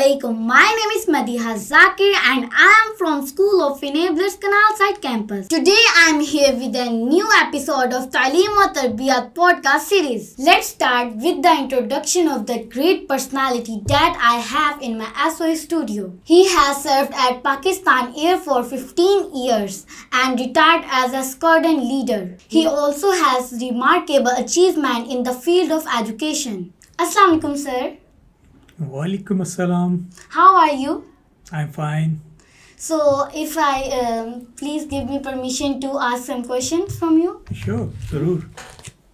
Assalamualaikum. My name is Madiha Zakir and I am from School of Enablers Canal Side Campus. Today I am here with a new episode of Taaleem wa Tarbiyat podcast series. Let's start with the introduction of the great personality that I have in my SOE studio. He has served at Pakistan Air for 15 years and retired as a squadron leader. He also has remarkable achievement in the field of education. Assalamualaikum sir. Walaikum assalam. How are you? I'm fine. So, if I please give me permission to ask some questions from you. Sure, zarur.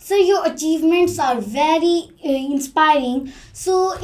So, your achievements are very inspiring. So,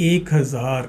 1000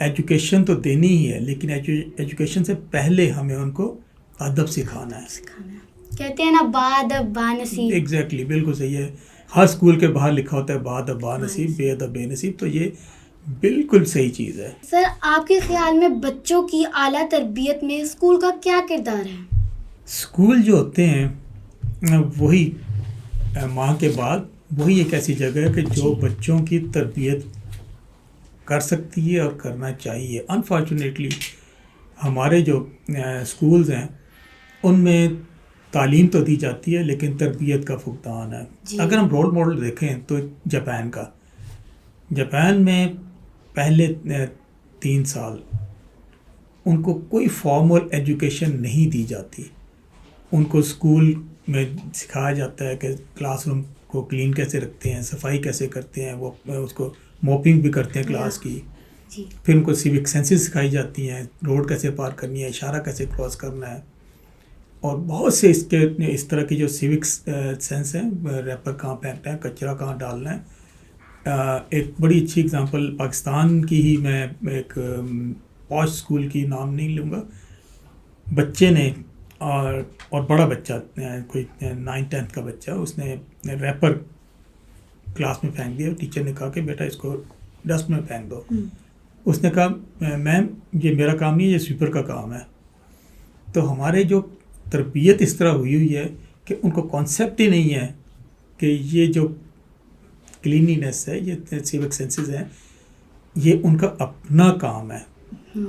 education تو دینی ہی ہے لیکن education سے پہلے ہمیں ان کو ادب سکھانا ہے. کہتے ہیں نا بادب بانصیب. ایگزیکٹلی بالکل صحیح ہے. ہر اسکول کے باہر لکھا ہوتا ہے بادب بانصیب بے ادب بے نصیب, تو یہ بالکل صحیح چیز ہے. سر آپ کے خیال میں بچوں کی اعلیٰ تربیت میں اسکول کا کیا کردار ہے؟ اسکول جو ہوتے ہیں وہی ماں کے بعد وہی ایک ایسی جگہ ہے کہ جو بچوں کی تربیت کر سکتی ہے اور کرنا چاہیے. انفارچونیٹلی ہمارے جو اسکولز ہیں ان میں تعلیم تو دی جاتی ہے لیکن تربیت کا فقدان ہے. اگر ہم رول ماڈل دیکھیں تو جاپان میں پہلے 3 سال ان کو کوئی فارمل ایجوکیشن نہیں دی جاتی. ان کو اسکول میں سکھایا جاتا ہے کہ کلاس روم کو کلین کیسے رکھتے ہیں, صفائی کیسے کرتے ہیں, وہ اس کو موپنگ بھی کرتے ہیں کلاس کی. پھر ان کو سیوک سینسز سکھائی جاتی ہیں, روڈ کیسے پار کرنی ہے, اشارہ کیسے کراس کرنا ہے, اور بہت سے اس طرح کی جو سیوک سینس ہیں, ریپر کہاں پھینکنا ہے, کچرا کہاں ڈالنا ہے. ایک بڑی اچھی اگزامپل پاکستان کی ہی میں ایک پوش اسکول کی نام نہیں لوں گا, بچے نے اور بڑا بچہ کوئی 9th-10th کا بچہ, اس نے ریپر کلاس میں پھینک دیا. ٹیچر نے کہا کہ بیٹا اس کو ڈسٹ میں پھینک دو. اس نے کہا میم یہ میرا کام نہیں ہے, یہ سویپر کا کام ہے. تو ہمارے جو تربیت اس طرح ہوئی ہے کہ ان کو کانسیپٹ ہی نہیں ہے کہ یہ جو کلینینس ہے, یہ سیوک سینسز ہیں, یہ ان کا اپنا کام ہے.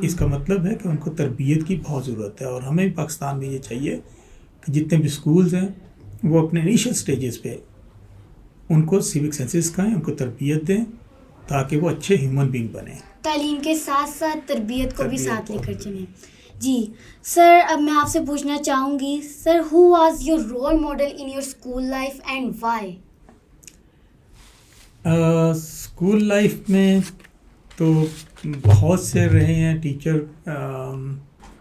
اس کا مطلب ہے کہ ان کو تربیت کی بہت ضرورت ہے. اور ہمیں پاکستان میں یہ چاہیے کہ جتنے بھی اسکولز ہیں وہ اپنے انیشل سٹیجز پہ ان کو سیوک سینسز سکھائیں, ان کو تربیت دیں تاکہ وہ اچھے ہیومن بینگ بنیں. تعلیم کے ساتھ ساتھ تربیت کو بھی ساتھ لے کر چلیں. جی سر, اب میں آپ سے پوچھنا چاہوں گی sir, who was your role model in your school life and why? School life میں تو بہت سے رہے ہیں ٹیچر.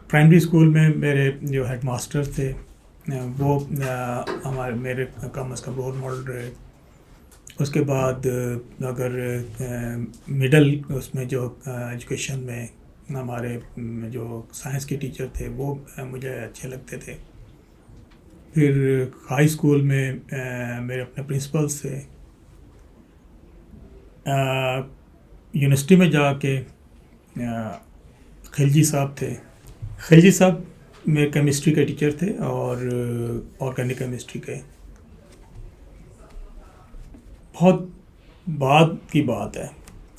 پرائمری اسکول میں میرے جو ہیڈ ماسٹر تھے وہ میرے کم از کم رول ماڈل رہے. اس کے بعد اگر مڈل اس میں جو ایجوکیشن میں ہمارے جو سائنس کے ٹیچر تھے وہ مجھے اچھے لگتے تھے. پھر ہائی اسکول میں میرے اپنے پرنسپلس تھے. یونیورسٹی میں جا کے خلجی صاحب تھے. خلجی صاحب میرے کیمسٹری کے ٹیچر تھے اور آرگینک کیمسٹری کے. بہت بعد کی بات ہے,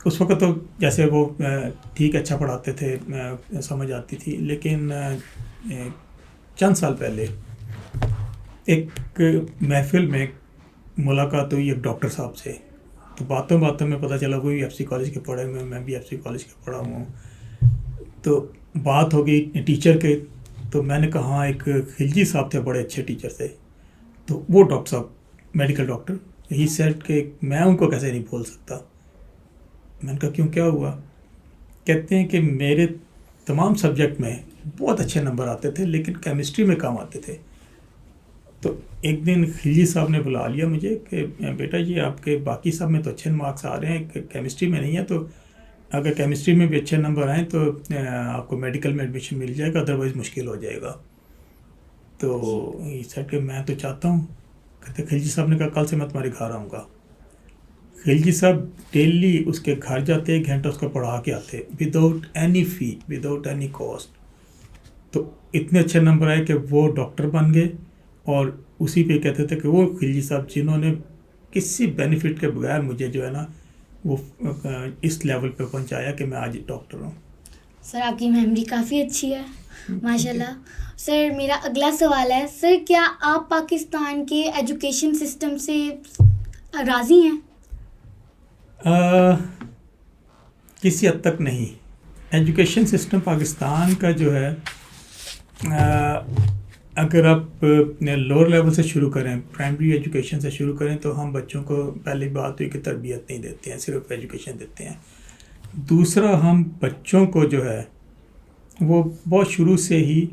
اس وقت تو جیسے وہ ٹھیک اچھا پڑھاتے تھے, سمجھ آتی تھی, لیکن چند سال پہلے ایک محفل میں ملاقات ہوئی ایک ڈاکٹر صاحب سے. تو باتوں میں پتہ چلا وہ بھی ایف سی کالج کے پڑھے ہوئے, میں بھی ایف سی کالج کے پڑھا ہوں. تو بات ہو گئی ٹیچر کے, تو میں نے کہا ہاں ایک خلجی صاحب تھے, بڑے اچھے ٹیچر تھے. تو وہ ڈاکٹر صاحب میڈیکل ڈاکٹر, ہی سیڈ کہ میں ان کو کیسے نہیں بھول سکتا. میں نے کہا کیوں, کیا ہوا؟ کہتے ہیں کہ میرے تمام سبجیکٹ میں بہت اچھے نمبر آتے تھے لیکن کیمسٹری میں کم آتے تھے. تو ایک دن خلجی صاحب نے بلا لیا مجھے کہ بیٹا یہ آپ کے باقی سب میں تو اچھے مارکس آ رہے ہیں, کہ کیمسٹری میں نہیں ہے, تو اگر کیمسٹری میں بھی اچھے نمبر آئیں تو آپ کو میڈیکل میں ایڈمیشن مل جائے گا, ادروائز مشکل ہو جائے گا. تو یہ سیٹ کہ میں تو چاہتا ہوں. کہتے خلجی صاحب نے کہا کل سے میں تمہارے گھر آؤں گا. خلجی صاحب ڈیلی اس کے گھر جاتے, 1 گھنٹہ اس کو پڑھا کے آتے وداؤٹ اینی فی, وداؤٹ اینی کاسٹ. تو اتنے اچھے نمبر آئے کہ وہ ڈاکٹر بن گئے. اور اسی پہ کہتے تھے کہ وہ خلجی صاحب جنہوں نے کسی بینیفٹ کے بغیر مجھے جو ہے نا وہ اس لیول پہ پہنچایا کہ میں آج ڈاکٹر ہوں. سر آپ کی میموری کافی اچھی ہے ماشاء اللہ. سر میرا اگلا سوال ہے سر, کیا آپ پاکستان کے ایجوکیشن سسٹم سے راضی ہیں؟ کسی حد تک نہیں. ایجوکیشن سسٹم پاکستان کا جو ہے, اگر آپ لوور لیول سے شروع کریں, پرائمری ایجوکیشن سے شروع کریں, تو ہم بچوں کو پہلی بات ہوئی کہ تربیت نہیں دیتے ہیں, صرف ایجوکیشن دیتے ہیں. دوسرا, ہم بچوں کو جو ہے وہ بہت شروع سے ہی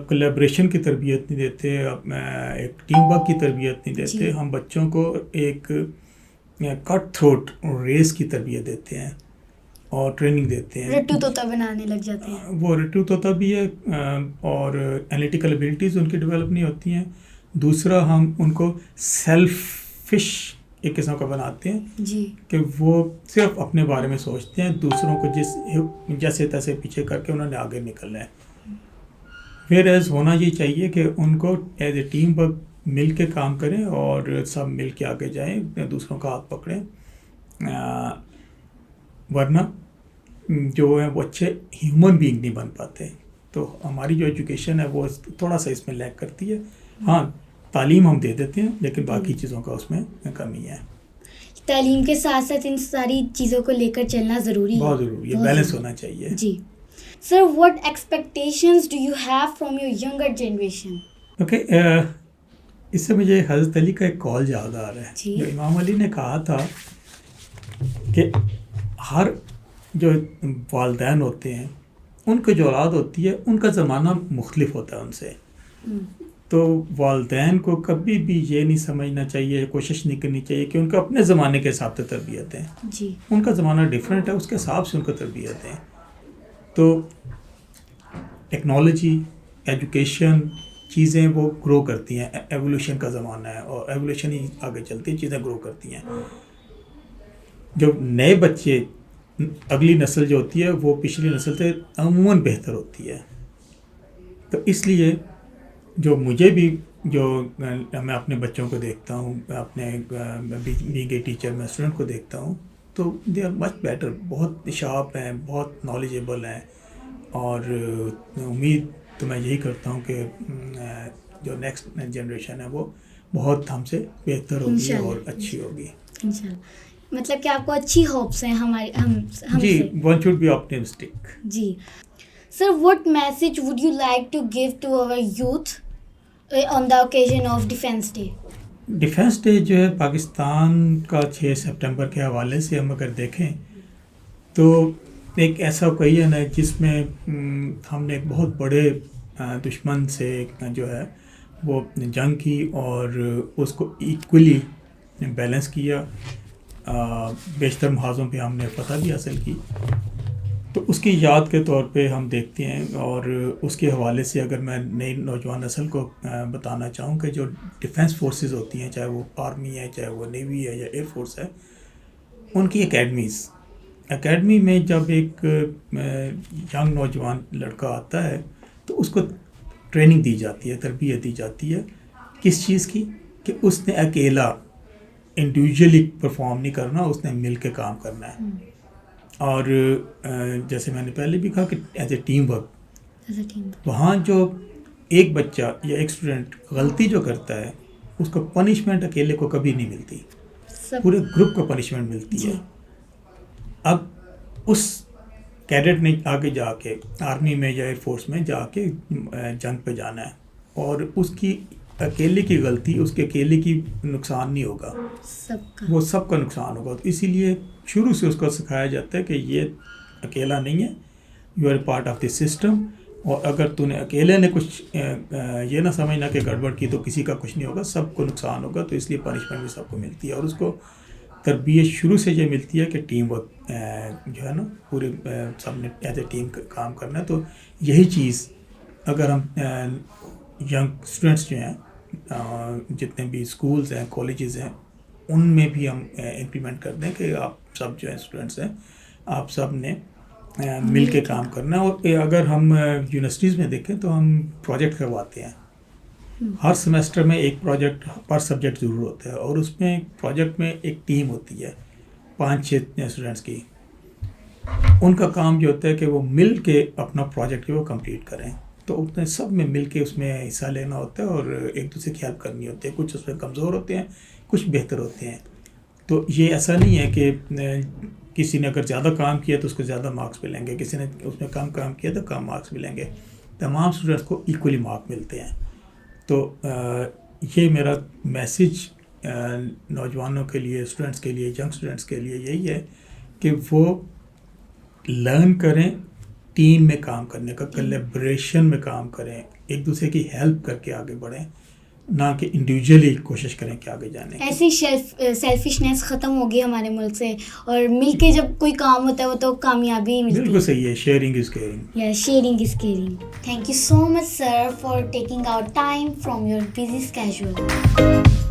کولیبریشن کی تربیت نہیں دیتے, ایک ٹیم ورک کی تربیت نہیں دیتے. ہم بچوں کو ایک کٹ تھروٹ ریس کی تربیت دیتے ہیں اور ٹریننگ دیتے ہیں. رٹو طوطا بنانے لگ جاتے ہیں. وہ رٹو طوطا بھی ہے اور انالیٹیکل ایبلٹیز ان کی ڈیولپ نہیں ہوتی ہیں. دوسرا ہم ان کو سیلفش ایک قسم کا بناتے ہیں جی کہ وہ صرف اپنے بارے میں سوچتے ہیں, دوسروں کو جیسے تیسے پیچھے کر کے انہوں نے آگے نکلنا ہے. پھر ایز ہونا یہ چاہیے کہ ان کو ایز اے ٹیم ورک مل کے کام کریں اور سب مل کے آگے جائیں, دوسروں کا ہاتھ پکڑیں, ورنہ جو ہے وہ اچھے ہیومن بینگ نہیں بن پاتے. تو ہماری جو ایجوکیشن ہے وہ تھوڑا سا اس میں لیک کرتی ہے. ہاں تعلیم ہم دے دیتے ہیں لیکن باقی چیزوں کا اس میں کمی ہے. تعلیم کے ساتھ ساتھ ان ساری چیزوں کو لے کر چلنا ضروری ہے, بہت ضروری ہے, بیلنس ہونا چاہیے. جی sir, what expectations do you have from your younger generation? Okay, اس سے مجھے حضرت علی کا ایک کال یاد آ رہا ہے جو امام علی نے کہا تھا کہ ہر جو والدین ہوتے ہیں ان کی جو اولاد ہوتی ہے ان کا زمانہ مختلف ہوتا ہے ان سے. تو والدین کو کبھی بھی یہ نہیں سمجھنا چاہیے, کوشش نہیں کرنی چاہیے کہ ان کا اپنے زمانے کے حساب سے تربیت ہے. جی ان کا زمانہ ڈیفرنٹ ہے, اس کے حساب سے ان کا تربیت ہے. تو ٹیکنالوجی, ایجوکیشن, چیزیں وہ گرو کرتی ہیں. ایولیوشن کا زمانہ ہے اور ایولیوشن ہی آگے چلتی ہیں, چیزیں گرو کرتی ہیں. جو نئے بچے, اگلی نسل جو ہوتی ہے وہ پچھلی نسل سے عموماً بہتر ہوتی ہے. تو اس لیے جو مجھے بھی جو میں اپنے بچوں کو دیکھتا ہوں, اپنے بینگ اے ٹیچر میں اسٹوڈنٹ کو دیکھتا ہوں, تو دے آر مچ بیٹر, بہت شارپ ہیں, بہت نالجیبل ہیں. اور امید تو میں یہی کرتا ہوں کہ جو نیکسٹ جنریشن ہے وہ بہت ہم سے بہتر ہوگی اور اچھی ہوگی انشاءاللہ. مطلب کہ آپ کو اچھی ہوپس ہیں ہماری ہم جی, سے. One should be optimistic. جی sir, what message would you like to give to our youth on the occasion of Defence Day? Defence day جو ہے پاکستان کا 6 سپٹمبر کے حوالے سے ہم اگر دیکھیں تو ایک ایسا اوکیزن ہے جس میں ہم نے ایک بہت بڑے دشمن سے جو ہے وہ جنگ کی اور اس کو ایکولی بیلنس کیا. بیشتر محاذوں پہ ہم نے فتح بھی حاصل کی. تو اس کی یاد کے طور پہ ہم دیکھتے ہیں, اور اس کے حوالے سے اگر میں نئی نوجوان نسل کو بتانا چاہوں کہ جو ڈیفینس فورسز ہوتی ہیں, چاہے وہ آرمی ہے, چاہے وہ نیوی ہے یا ایئر فورس ہے, ان کی اکیڈمی میں جب ایک ینگ نوجوان لڑکا آتا ہے تو اس کو ٹریننگ دی جاتی ہے, تربیت دی جاتی ہے. کس چیز کی؟ کہ اس نے اکیلا انڈیویجولی پرفارم نہیں کرنا, اس نے مل کے کام کرنا ہے. اور جیسے میں نے پہلے بھی کہا کہ ایز اے ٹیم ورک, وہاں جو ایک بچہ یا ایک اسٹوڈنٹ غلطی جو کرتا ہے اس کو پنشمنٹ اکیلے کو کبھی نہیں ملتی, پورے گروپ کو پنشمنٹ ملتی ہے. اب اس کیڈٹ نے آگے جا کے آرمی میں یا ایئر فورس میں جا کے جنگ پہ جانا ہے, اور اس کی اکیلے کی غلطی, اس کے اکیلے کی نقصان نہیں ہوگا, وہ سب کا نقصان ہوگا. تو اسی لیے شروع سے اس کو سکھایا جاتا ہے کہ یہ اکیلا نہیں ہے, you are a part of the system. اور اگر تو نے اکیلے نے کچھ یہ نہ سمجھنا کہ گڑبڑ کی تو کسی کا کچھ نہیں ہوگا, سب کو نقصان ہوگا. تو اس لیے پنشمنٹ بھی سب کو ملتی ہے, اور اس کو تربیت شروع سے یہ ملتی ہے کہ ٹیم ورک جو ہے نا, پورے سب نے ایز اے ٹیم کام کرنا ہے. تو یہی چیز اگر ہم ینگ اسٹوڈنٹس جو ہیں, جتنے بھی اسکولز ہیں, کالجز ہیں, ان میں بھی ہم امپلیمنٹ کر دیں کہ آپ سب جو ہیں اسٹوڈنٹس ہیں, آپ سب نے مل کے کام کرنا ہے. اور اگر ہم یونیورسٹیز میں دیکھیں تو ہم پروجیکٹ کرواتے ہیں. ہر سیمسٹر میں ایک پروجیکٹ پر سبجیکٹ ضرور ہوتا ہے, اور اس میں پروجیکٹ میں ایک ٹیم ہوتی ہے 5-6 اسٹوڈنٹس کی. ان کا کام جو ہوتا ہے کہ وہ مل کے اپنا پروجیکٹ جو وہ کمپلیٹ کریں. تو اتنے سب میں مل کے اس میں حصہ لینا ہوتا ہے اور ایک دوسرے کی ہیلپ کرنی ہوتی ہے. کچھ اس میں کمزور ہوتے ہیں, کچھ بہتر ہوتے ہیں. تو یہ ایسا نہیں ہے کہ کسی نے اگر زیادہ کام کیا تو اس کو زیادہ مارکس ملیں گے, کسی نے اس میں کم کام کیا تو کم مارکس ملیں گے. تمام اسٹوڈنٹس کو ایکولی مارک ملتے ہیں. تو یہ میرا میسیج نوجوانوں کے لیے, اسٹوڈنٹس کے لیے, ینگ اسٹوڈنٹس کے لیے یہی ہے کہ وہ لرن کریں ٹیم میں کام کرنے کا, کلیبریشن میں کام کریں, ایک دوسرے کی ہیلپ کر کے آگے بڑھیں. نہ کہ انڈیویجولی کوشش کریں کہ آگے جانے کی. ایسی سیلفشنس ختم ہو گئی ہمارے ملک سے, اور مل کے جب کوئی کام ہوتا ہے وہ تو کامیابی ہی ملتی ہے. بالکل صحیح ہے, sharing is caring. Yeah, sharing is caring. Thank you so much, sir, for taking out time from your busy schedule.